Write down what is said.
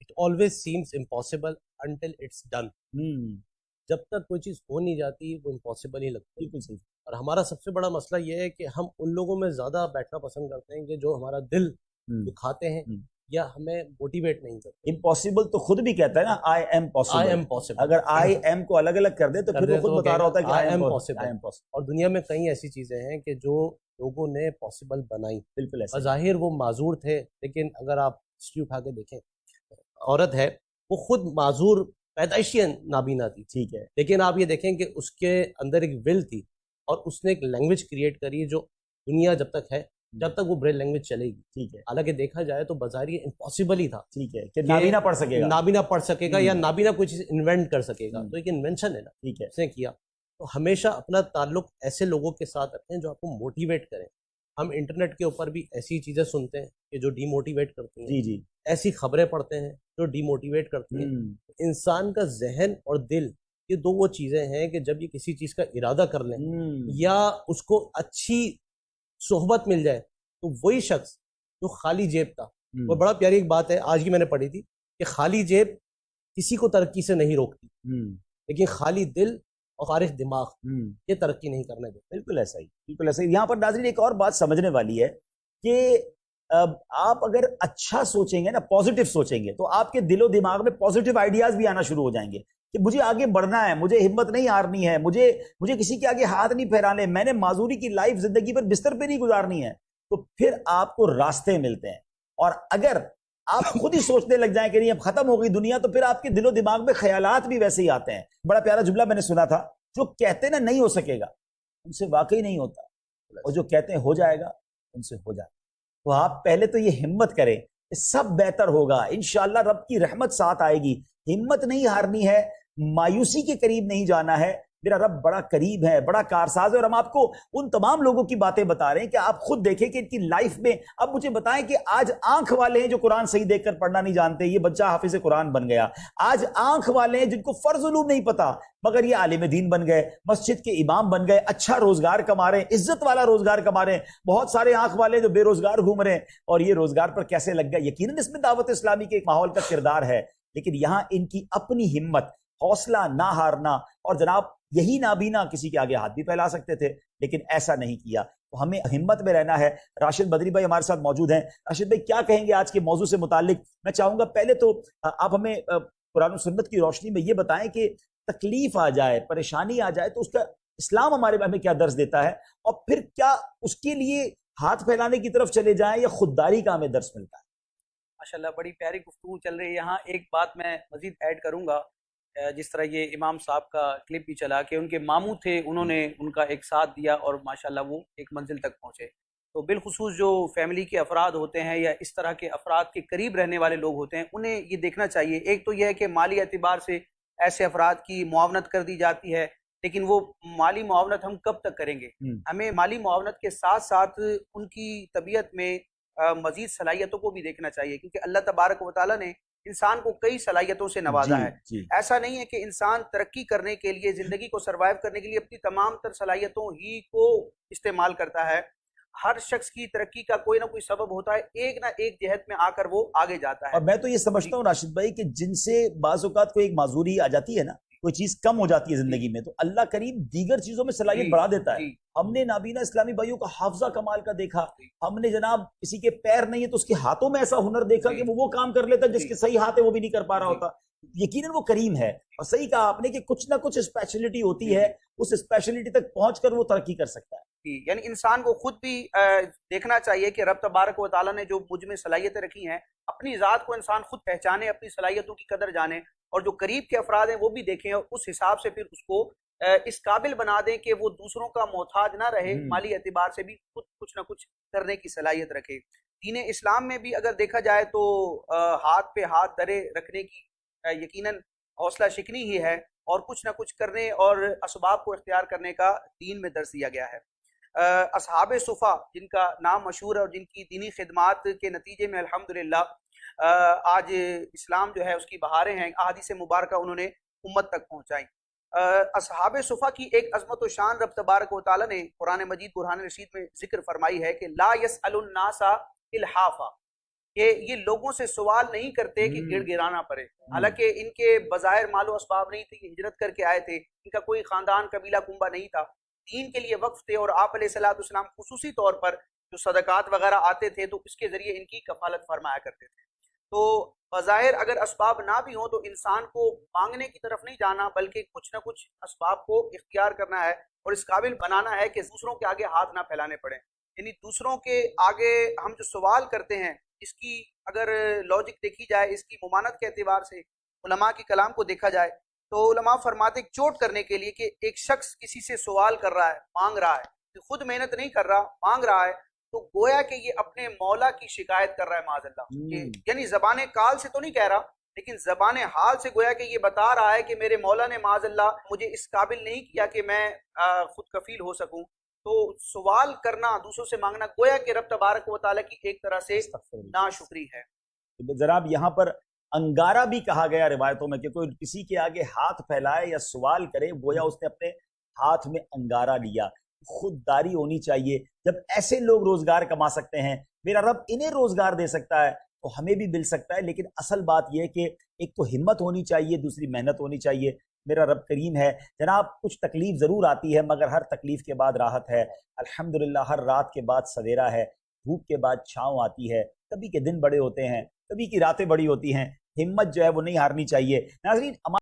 It always seems impossible until it's done. جب تک کوئی چیز ہو نہیں جاتی وہ امپاسبل ہی لگتی. بالکل صحیح. اور ہمارا سب سے بڑا مسئلہ یہ ہے کہ ہم ان لوگوں میں زیادہ بیٹھنا پسند کرتے ہیں کہ جو ہمارا دل دکھاتے ہیں یا ہمیں موٹیویٹ نہیں کرتے. امپاسبل تو خود بھی کہتا ہے نا آئی ایم پاسبل. اگر آئی ایم کو الگ الگ کر دے تو پھر وہ خود بتا رہا ہوتا ہے کہ آئی ایم پاسبل. اور دنیا میں کئی ایسی چیزیں ہیں کہ جو لوگوں نے پاسبل بنائی. بالکل ایسا. ظاہر وہ معذور تھے لیکن اگر آپ ہسٹری اٹھا کے دیکھیں, عورت ہے وہ خود معذور پیدائشی نابینا تھی, ٹھیک ہے, لیکن آپ یہ دیکھیں کہ اس کے اندر ایک ول تھی اور اس نے ایک لینگویج کریٹ کری جو دنیا جب تک ہے, جب تک وہ بریل لینگویج چلے گی. ٹھیک ہے. حالانکہ دیکھا جائے تو بظاہر یہ امپاسبل ہی تھا. ٹھیک ہے, کہ نابینا پڑھ سکے گا, نابینا پڑھ سکے گا یا نابینا کوئی چیز انوینٹ کر سکے گا. تو ایک انوینشن ہے نا. ٹھیک ہے, اس نے کیا. تو ہمیشہ اپنا تعلق ایسے لوگوں کے ساتھ رکھیں جو آپ کو موٹیویٹ کریں. ہم انٹرنیٹ کے اوپر بھی ایسی چیزیں سنتے ہیں کہ جو ڈی موٹیویٹ کرتی ہیں. جی جی. ایسی خبریں پڑھتے ہیں جو ڈی موٹیویٹ کرتی ہیں. انسان کا ذہن اور دل یہ دو وہ چیزیں ہیں کہ جب یہ کسی چیز کا ارادہ کر لیں یا اس کو اچھی صحبت مل جائے تو وہی شخص جو خالی جیب تھا, وہ بڑا پیاری ایک بات ہے آج کی میں نے پڑھی تھی کہ خالی جیب کسی کو ترقی سے نہیں روکتی, لیکن خالی دل اور فارغ دماغ یہ ترقی نہیں کرنے دیتے. بالکل ایسا ہی, بالکل ایسا ہی. یہاں پر ناظرین ایک اور بات سمجھنے والی ہے کہ آپ اگر اچھا سوچیں گے نا, پازیٹیو سوچیں گے, تو آپ کے دل و دماغ میں پازیٹیو آئیڈیاز بھی آنا شروع ہو جائیں گے کہ مجھے آگے بڑھنا ہے, مجھے ہمت نہیں ہارنی ہے, مجھے کسی کے آگے ہاتھ نہیں پھیرانے, میں نے معذوری کی لائف زندگی پر بستر پہ نہیں گزارنی ہے. تو پھر آپ کو راستے ملتے ہیں. اور اگر آپ خود ہی سوچنے لگ جائیں کہ نہیں اب ختم ہو گئی دنیا, تو پھر آپ کے دل و دماغ میں خیالات بھی ویسے ہی آتے ہیں. بڑا پیارا جملہ میں نے سنا تھا, جو کہتے نا نہیں ہو سکے گا ان سے واقعی نہیں ہوتا, اور جو کہتے ہیں ہو جائے گا ان سے ہو جائے گا. تو آپ پہلے تو یہ ہمت کریں کہ سب بہتر ہوگا انشاءاللہ, رب کی رحمت ساتھ آئے گی. ہمت نہیں ہارنی ہے, مایوسی کے قریب نہیں جانا ہے. میرا رب بڑا قریب ہے, بڑا کارساز ہے. اور ہم آپ کو ان تمام لوگوں کی باتیں بتا رہے ہیں کہ آپ خود دیکھیں کہ ان کی لائف میں. اب مجھے بتائیں کہ آج آنکھ والے ہیں جو قرآن صحیح دیکھ کر پڑھنا نہیں جانتے, یہ بچہ حافظ قرآن بن گیا. آج آنکھ والے ہیں جن کو فرض علوم نہیں پتا مگر یہ عالم دین بن گئے, مسجد کے امام بن گئے, اچھا روزگار کما رہے ہیں, عزت والا روزگار کما رہے ہیں. بہت سارے آنکھ والے جو بے روزگار گھوم رہے ہیں, اور یہ روزگار پر کیسے لگ گیا. یقیناً اس میں دعوت اسلامی کے ایک ماحول کا کردار ہے, لیکن یہاں ان کی اپنی ہمت, حوصلہ نہ ہارنا. اور جناب یہی نابینا کسی کے آگے ہاتھ بھی پھیلا سکتے تھے لیکن ایسا نہیں کیا. تو ہمیں ہمت میں رہنا ہے. راشد بدری بھائی ہمارے ساتھ موجود ہیں. راشد بھائی کیا کہیں گے آج کے موضوع سے متعلق؟ میں چاہوں گا پہلے تو آپ ہمیں قرآن و سنت کی روشنی میں یہ بتائیں کہ تکلیف آ جائے, پریشانی آ جائے تو اس کا اسلام ہمیں کیا درس دیتا ہے, اور پھر کیا اس کے لیے ہاتھ پھیلانے کی طرف چلے جائیں یا خودداری کا ہمیں درس ملتا ہے؟ ماشاءاللہ بڑی پیاری گفتگو چل رہی ہے. یہاں ایک بات میں مزید ایڈ کروں گا, جس طرح یہ امام صاحب کا کلپ بھی چلا کہ ان کے ماموں تھے, انہوں نے ان کا ایک ساتھ دیا اور ماشاءاللہ وہ ایک منزل تک پہنچے. تو بالخصوص جو فیملی کے افراد ہوتے ہیں یا اس طرح کے افراد کے قریب رہنے والے لوگ ہوتے ہیں, انہیں یہ دیکھنا چاہیے. ایک تو یہ ہے کہ مالی اعتبار سے ایسے افراد کی معاونت کر دی جاتی ہے, لیکن وہ مالی معاونت ہم کب تک کریں گے؟ ہمیں مالی معاونت کے ساتھ ساتھ ان کی طبیعت میں مزید صلاحیتوں کو بھی دیکھنا چاہیے, کیونکہ اللہ تبارک و تعالیٰ نے انسان کو کئی صلاحیتوں سے نوازا ہے. ایسا نہیں ہے کہ انسان ترقی کرنے کے لیے, زندگی کو سروائیو کرنے کے لیے اپنی تمام تر صلاحیتوں ہی کو استعمال کرتا ہے. ہر شخص کی ترقی کا کوئی نہ کوئی سبب ہوتا ہے, ایک نہ ایک جہت میں آ کر وہ آگے جاتا ہے. اور میں تو یہ سمجھتا ہوں راشد بھائی کہ جن سے بعض اوقات کوئی ایک معذوری آ جاتی ہے نا, کوئی چیز کم ہو جاتی ہے زندگی میں, تو اللہ کریم دیگر چیزوں میں صلاحیت بڑھا دیتا ہے. ہم نے نابینا اسلامی بھائیوں کا حافظہ کمال کا دیکھا, ہم نے جناب کسی کے پیر نہیں ہے تو اس کے ہاتھوں میں ایسا ہنر دیکھا کہ وہ کام کر لیتا جس کے صحیح ہاتھ ہے وہ بھی نہیں کر پا رہا ہوتا. یقیناً وہ کریم ہے. اور صحیح کہا آپ نے کہ کچھ نہ کچھ اسپیشلٹی ہوتی ہے, اس اسپیشلٹی تک پہنچ کر وہ ترقی کر سکتا ہے. یعنی انسان کو خود بھی دیکھنا چاہیے کہ رب تبارک و تعالیٰ نے جو مجھ میں صلاحیتیں رکھی ہیں, اپنی ذات کو انسان خود پہچانے, اپنی صلاحیتوں کی قدر جانے, اور جو قریب کے افراد ہیں وہ بھی دیکھیں, اور اس حساب سے پھر اس کو اس قابل بنا دیں کہ وہ دوسروں کا محتاج نہ رہے, مالی اعتبار سے بھی خود کچھ نہ کچھ کرنے کی صلاحیت رکھے. دین اسلام میں بھی اگر دیکھا جائے تو ہاتھ پہ ہاتھ دھرے رکھنے کی یقیناً حوصلہ شکنی ہی ہے, اور کچھ نہ کچھ کرنے اور اسباب کو اختیار کرنے کا دین میں درس دیا گیا ہے. اصحاب صفا جن کا نام مشہور ہے اور جن کی دینی خدمات کے نتیجے میں الحمدللہ آج اسلام جو ہے اس کی بہاریں ہیں, احادیث مبارکہ انہوں نے امت تک پہنچائیں. اصحاب صفا کی ایک عظمت و شان رب تبارک و تعالیٰ نے قرآن مجید برہان رشید میں ذکر فرمائی ہے کہ لا یسأل الناس الحافا, کہ یہ لوگوں سے سوال نہیں کرتے کہ گڑ گرانا پڑے. حالانکہ ان کے بظاہر مال و اسباب نہیں تھے، یہ ہجرت کر کے آئے تھے، ان کا کوئی خاندان قبیلہ کنبہ نہیں تھا، دین کے لیے وقف تھے، اور آپ علیہ الصلوۃ والسلام خصوصی طور پر جو صدقات وغیرہ آتے تھے تو اس کے ذریعے ان کی کفالت فرمایا کرتے تھے. تو بظاہر اگر اسباب نہ بھی ہوں تو انسان کو مانگنے کی طرف نہیں جانا، بلکہ کچھ نہ کچھ اسباب کو اختیار کرنا ہے اور اس قابل بنانا ہے کہ دوسروں کے آگے ہاتھ نہ پھیلانے پڑیں. یعنی دوسروں کے آگے ہم جو سوال کرتے ہیں، اس کی اگر لاجک دیکھی جائے، اس کی ممانت کے اعتبار سے علماء کی کلام کو دیکھا جائے تو علماء فرماتے ہیں چوٹ کرنے کے لیے کہ ایک شخص کسی سے سوال کر رہا ہے، مانگ رہا ہے، کہ خود محنت نہیں کر رہا، مانگ رہا ہے، تو گویا کہ یہ اپنے مولا کی شکایت کر رہا ہے معاذ اللہ. یعنی زبان کال سے تو نہیں کہہ رہا، لیکن زبان حال سے گویا کہ یہ بتا رہا ہے کہ میرے مولا نے معاذ اللہ مجھے اس قابل نہیں کیا کہ میں خود کفیل ہو سکوں. تو سوال کرنا، دوسروں سے مانگنا، گویا کہ رب تبارک و تعالیٰ کی ایک طرح سے ناشکری ہے. جناب یہاں پر انگارہ بھی کہا گیا روایتوں میں کہ کوئی کسی کے آگے ہاتھ پھیلائے یا سوال کرے گویا اس نے اپنے ہاتھ میں انگارہ لیا. خودداری ہونی چاہیے. جب ایسے لوگ روزگار کما سکتے ہیں، میرا رب انہیں روزگار دے سکتا ہے تو ہمیں بھی مل سکتا ہے. لیکن اصل بات یہ ہے کہ ایک تو ہمت ہونی چاہیے، دوسری محنت ہونی چاہیے. میرا رب کریم ہے. جناب کچھ تکلیف ضرور آتی ہے مگر ہر تکلیف کے بعد راحت ہے. الحمدللہ ہر رات کے بعد سویرا ہے، دھوپ کے بعد چھاؤں آتی ہے. کبھی کے دن بڑے ہوتے ہیں، کبھی کی راتیں بڑی ہوتی ہیں. ہمت جو ہے وہ نہیں ہارنی چاہیے. ناظرین